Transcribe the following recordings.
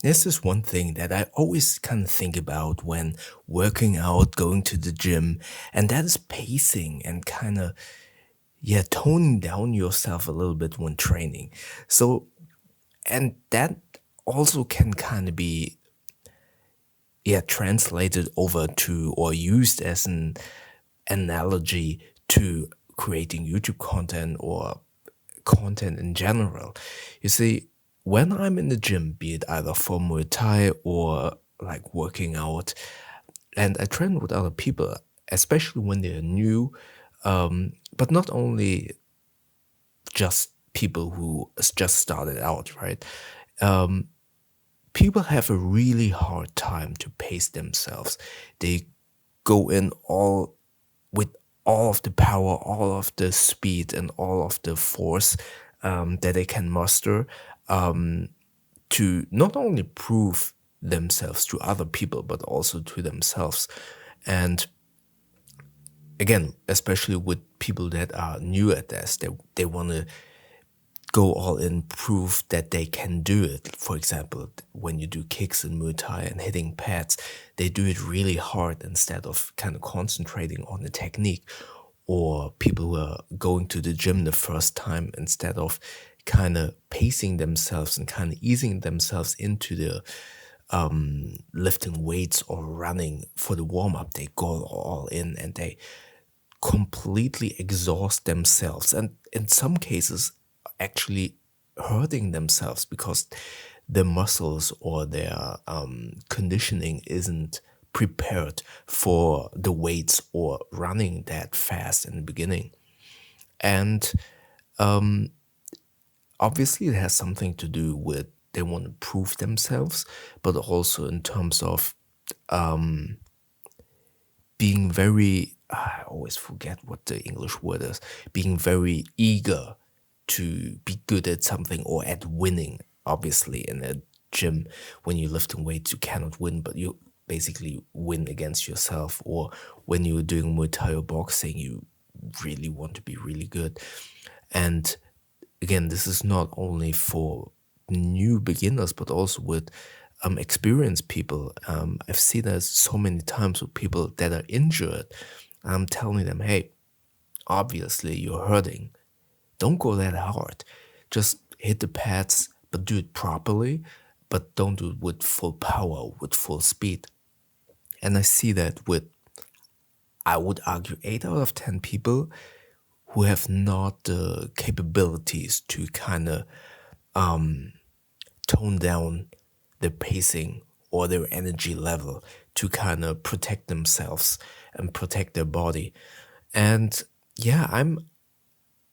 This is one thing that I always kind of think about when working out, going to the gym, and that is pacing and kind of, yeah, toning down yourself a little bit when training. So, and that also can kind of be, yeah, translated over to or used as an analogy to creating YouTube content or content in general. You see, when I'm in the gym, be it either for Muay Thai or like working out, and I train with other people, especially when they're new, but not only just people who just started out, right? People have a really hard time to pace themselves. They go in all with all of the power, all of the speed, and all of the force that they can muster to not only prove themselves to other people, but also to themselves. And again, especially with people that are new at this, they want to go all in, prove that they can do it. For example, when you do kicks in Muay Thai and hitting pads, they do it really hard instead of kind of concentrating on the technique. Or people who are going to the gym the first time, instead of kind of pacing themselves and kind of easing themselves into the lifting weights or running for the warm up, they go all in and they completely exhaust themselves. And in some cases, actually hurting themselves because the muscles or their conditioning isn't prepared for the weights or running that fast in the beginning. And obviously, it has something to do with they want to prove themselves, but also in terms of being very, I always forget what the English word is, being very eager to be good at something or at winning. Obviously, in a gym, when you're lifting weights, you cannot win, but you basically win against yourself. Or when you're doing Muay Thai or boxing, you really want to be really good. And again, this is not only for new beginners, but also with experienced people. I've seen this so many times with people that are injured. I'm telling them, hey, obviously you're hurting. Don't go that hard. Just hit the pads, but do it properly, but don't do it with full power, with full speed. And I see that with, I would argue, 8 out of 10 people who have not the capabilities to kind of tone down their pacing or their energy level to kind of protect themselves and protect their body. And yeah,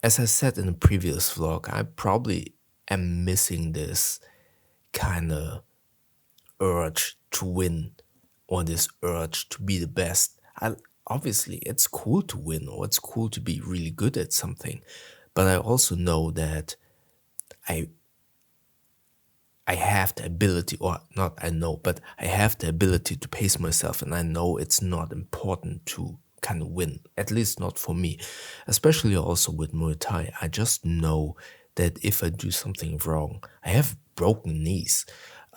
as I said in the previous vlog, I probably am missing this kind of urge to win or this urge to be the best. Obviously, it's cool to win or it's cool to be really good at something, but I also know that I I have the ability, or not I know, but I have the ability to pace myself, and I know it's not important to kind of win, at least not for me, especially also with Muay Thai. I just know that if I do something wrong, I have broken knees.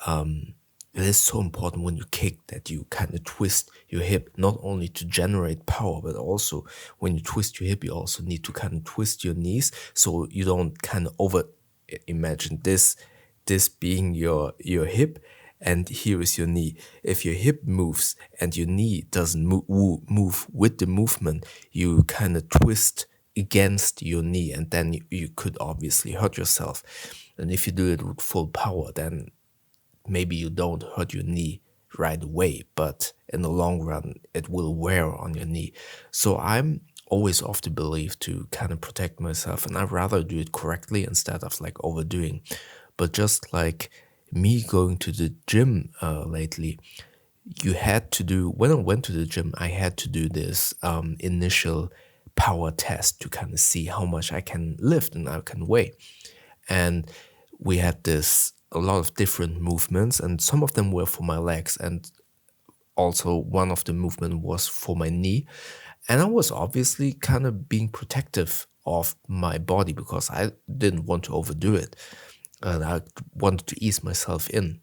It is so important when you kick that you kind of twist your hip, not only to generate power, but also when you twist your hip, you also need to kind of twist your knees so you don't kind of imagine this being your hip, and here is your knee. If your hip moves and your knee doesn't move with the movement, you kind of twist against your knee, and then you could obviously hurt yourself. And if you do it with full power, then maybe you don't hurt your knee right away, but in the long run, it will wear on your knee. So I'm always of the belief to kind of protect myself, and I'd rather do it correctly instead of like overdoing. But just like me going to the gym lately, you had to do, when I went to the gym, I had to do this initial power test to kind of see how much I can lift and I can weigh. And we had a lot of different movements, and some of them were for my legs, and also one of the movement was for my knee. And I was obviously kind of being protective of my body because I didn't want to overdo it, and I wanted to ease myself in.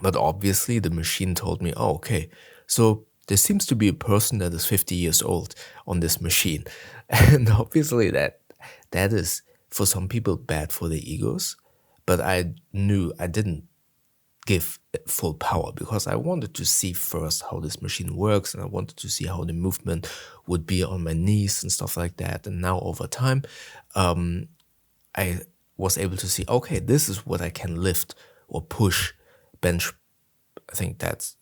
But obviously the machine told me, oh, okay, so there seems to be a person that is 50 years old on this machine. And obviously that is for some people bad for their egos. But I knew I didn't give it full power because I wanted to see first how this machine works, and I wanted to see how the movement would be on my knees and stuff like that. And now over time, I was able to see, okay, this is what I can lift or push, bench. I think that's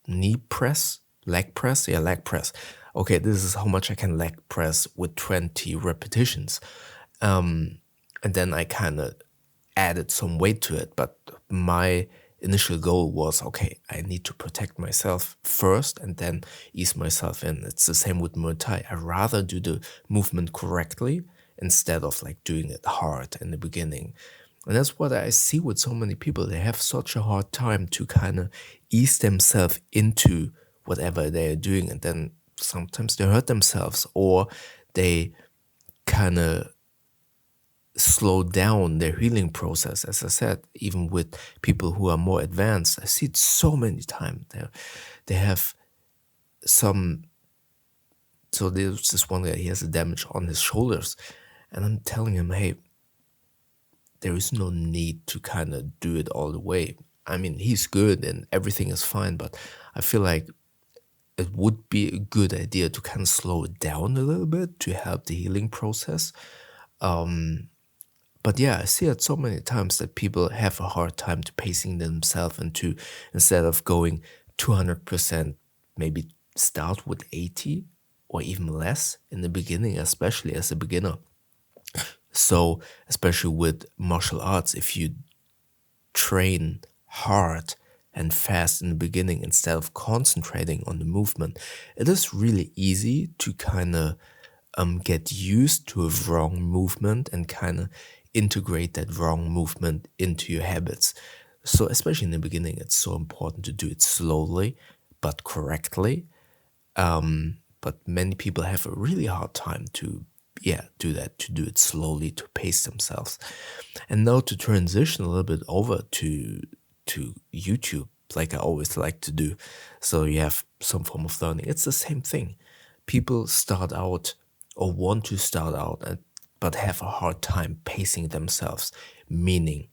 knee press, leg press. Yeah, leg press. Okay, this is how much I can leg press with 20 repetitions. And then I kind of added some weight to it. But my initial goal was, okay, I need to protect myself first and then ease myself in. It's the same with Muay Thai. I rather do the movement correctly instead of like doing it hard in the beginning. And that's what I see with so many people. They have such a hard time to kind of ease themselves into whatever they are doing. And then sometimes they hurt themselves, or they kind of slow down their healing process. As I said, even with people who are more advanced, I see it so many times. They have some. So there's this one guy, he has a damage on his shoulders. And I'm telling him, hey, there is no need to kind of do it all the way. I mean, he's good and everything is fine, but I feel like it would be a good idea to kind of slow it down a little bit to help the healing process. But yeah, I see it so many times that people have a hard time to pacing themselves into, instead of going 200%, maybe start with 80 or even less in the beginning, especially as a beginner. So, especially with martial arts, if you train hard and fast in the beginning instead of concentrating on the movement, it is really easy to kind of get used to a wrong movement and kind of integrate that wrong movement into your habits. So, especially in the beginning, it's so important to do it slowly but correctly. But many people have a really hard time to do that, to do it slowly, to pace themselves. And now to transition a little bit over to YouTube, like I always like to do. So you have some form of learning. It's the same thing. People start out or want to start out but have a hard time pacing themselves. Meaning,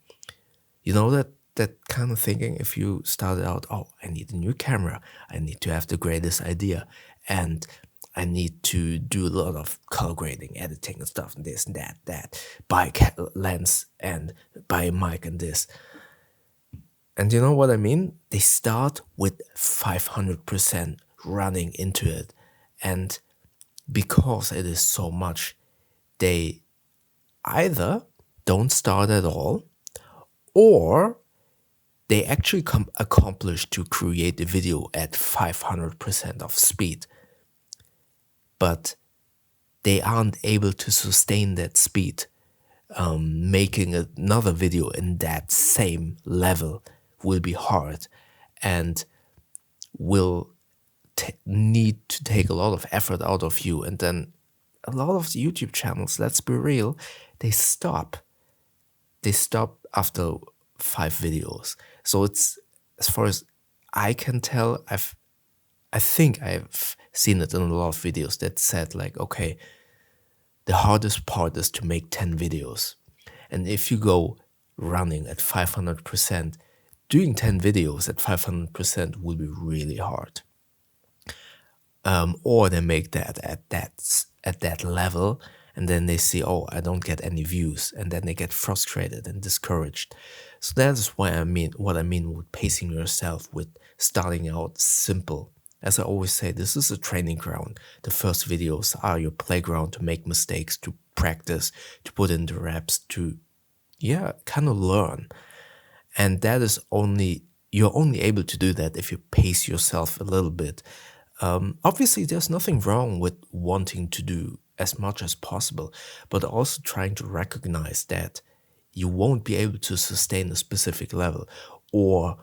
you know that kind of thinking, if you started out, oh, I need a new camera, I need to have the greatest idea, and I need to do a lot of color grading, editing and stuff, and this and that, buy a lens and buy a mic and this. And you know what I mean? They start with 500% running into it. And because it is so much, they either don't start at all, or they actually accomplish to create a video at 500% of speed. But they aren't able to sustain that speed. Making another video in that same level will be hard and will need to take a lot of effort out of you. And then a lot of the YouTube channels, let's be real, they stop. They stop after 5 videos. So it's, as far as I can tell, I think I've seen it in a lot of videos that said like, okay, the hardest part is to make 10 videos. And if you go running at 500%, doing 10 videos at 500% will be really hard. Or they make that at that level, and then they see, oh, I don't get any views, and then they get frustrated and discouraged. So that's why what I mean with pacing yourself, with starting out simple. As I always say, this is a training ground. The first videos are your playground to make mistakes, to practice, to put in the reps, to kind of learn. And that is you're only able to do that if you pace yourself a little bit. Obviously, there's nothing wrong with wanting to do as much as possible, but also trying to recognize that you won't be able to sustain a specific level, or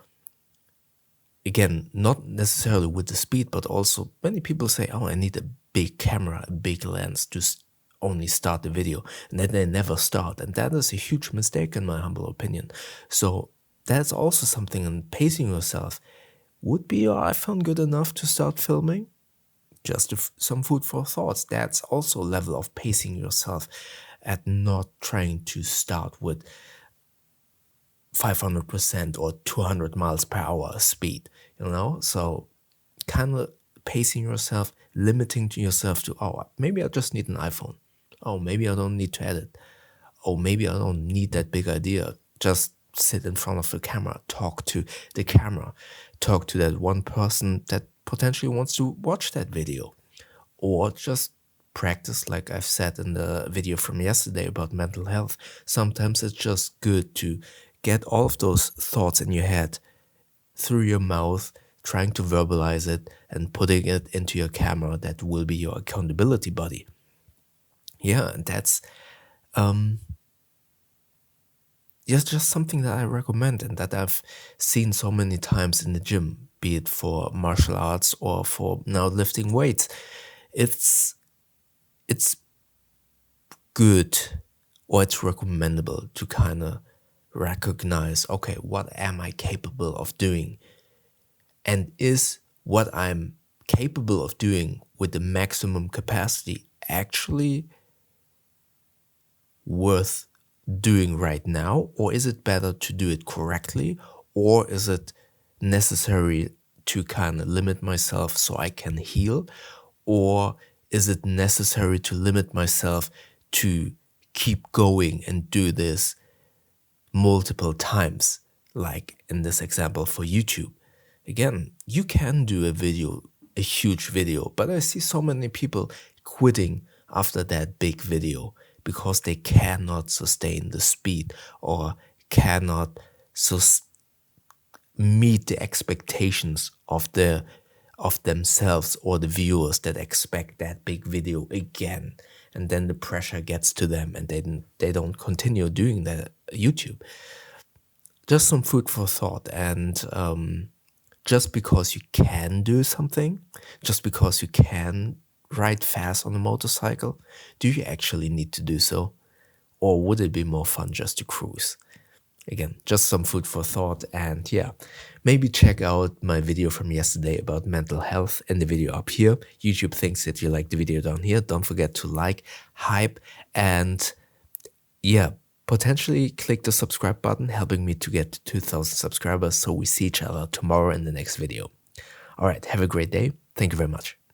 again, not necessarily with the speed, but also many people say, oh, I need a big camera, a big lens to only start the video, and then they never start. And that is a huge mistake in my humble opinion. So that's also something. And pacing yourself. Would be your iPhone good enough to start filming? Just some food for thoughts. That's also a level of pacing yourself at not trying to start with 500% or 200 miles per hour speed, So kind of pacing yourself, limiting to yourself to, oh, maybe I just need an iPhone. Oh, maybe I don't need to edit. Oh, maybe I don't need that big idea. Just sit in front of the camera, talk to the camera, talk to that one person that potentially wants to watch that video, or just practice, like I've said in the video from yesterday about mental health. Sometimes it's just good to get all of those thoughts in your head through your mouth, trying to verbalize it and putting it into your camera that will be your accountability buddy. Yeah, and that's just something that I recommend and that I've seen so many times in the gym, be it for martial arts or for now lifting weights. It's it's good, or it's recommendable to kind of recognize, okay, what am I capable of doing? And is what I'm capable of doing with the maximum capacity actually worth doing right now? Or is it better to do it correctly? Or is it necessary to kind of limit myself so I can heal? Or is it necessary to limit myself to keep going and do this multiple times, like in this example for YouTube? Again, you can do a huge video, but I see so many people quitting after that big video because they cannot sustain the speed or cannot meet the expectations of themselves or the viewers that expect that big video again, and then the pressure gets to them and they don't continue doing that YouTube. Just some food for thought. And just because you can do something, just because you can ride fast on a motorcycle, do you actually need to do so? Or would it be more fun just to cruise? Again, just some food for thought. And yeah, maybe check out my video from yesterday about mental health in the video up here. YouTube thinks that you like the video down here. Don't forget to like, hype, and yeah, potentially click the subscribe button, helping me to get to 2,000 subscribers so we see each other tomorrow in the next video. All right, have a great day. Thank you very much.